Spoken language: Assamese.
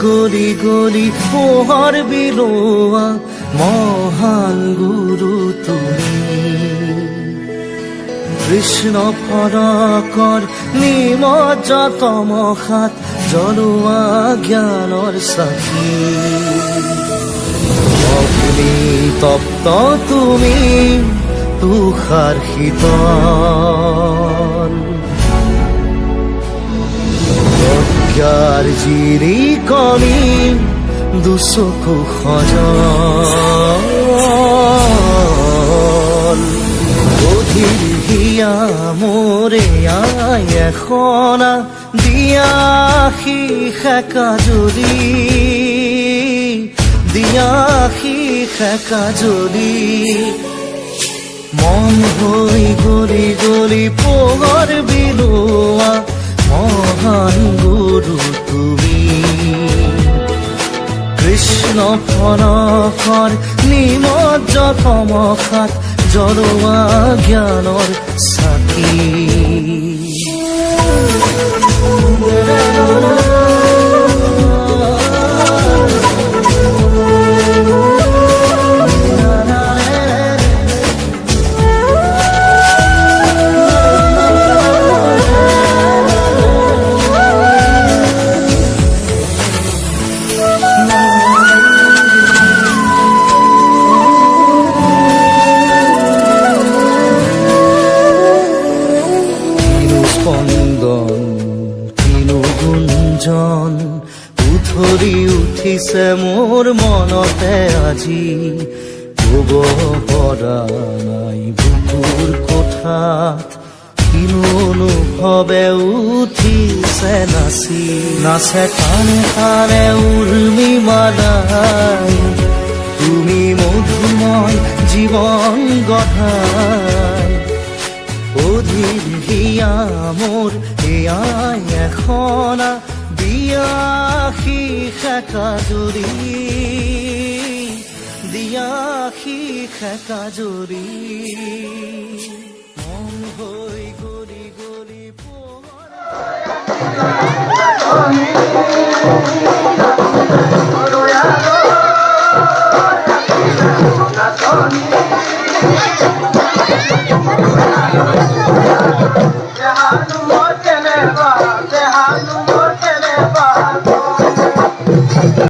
গলি গলি পোহৰ বিলোৱা মহান গুৰু তুমি। কৃষ্ণ ফৰকৰ নিমজ্জ তমসাত জ্বলোৱা জ্ঞানৰ চাকি। অগ্নি তপ্ত তুমি তুষাৰ শীতল, প্ৰজ্ঞাৰ জিৰিকনি দুচকু সজল। অধীৰ হিয়া মোৰে আই এখনা দিয়াশী সেকা জ্বলি, দিয়াশী সেকা জ্বলি। মন হৈ গলি গলি পোহৰ বিলোৱা মহান গুৰু তুমি। কৃষ্ণ ফৰকৰ নিমজ্জ তমসাত জ্বলোৱা জ্ঞানৰ চাকি। গুঞ্জন উথলি উঠিছে মোৰ মনতে আজি। ক'ব পৰা নাই বুকুৰ কোঠাত কিনো অনুভৱে উঠিছে নাচি। নাচে কাণে কাণে উৰ্মি মালাই তুমি মধুময় জীৱন গঢ়াই। অধীৰ হিয়া মোৰ এয়াই এখনা দিয়াশী সেকা জ্বলি, দিয়াশী সেকা জ্বলি। মন হৈ গলি গলি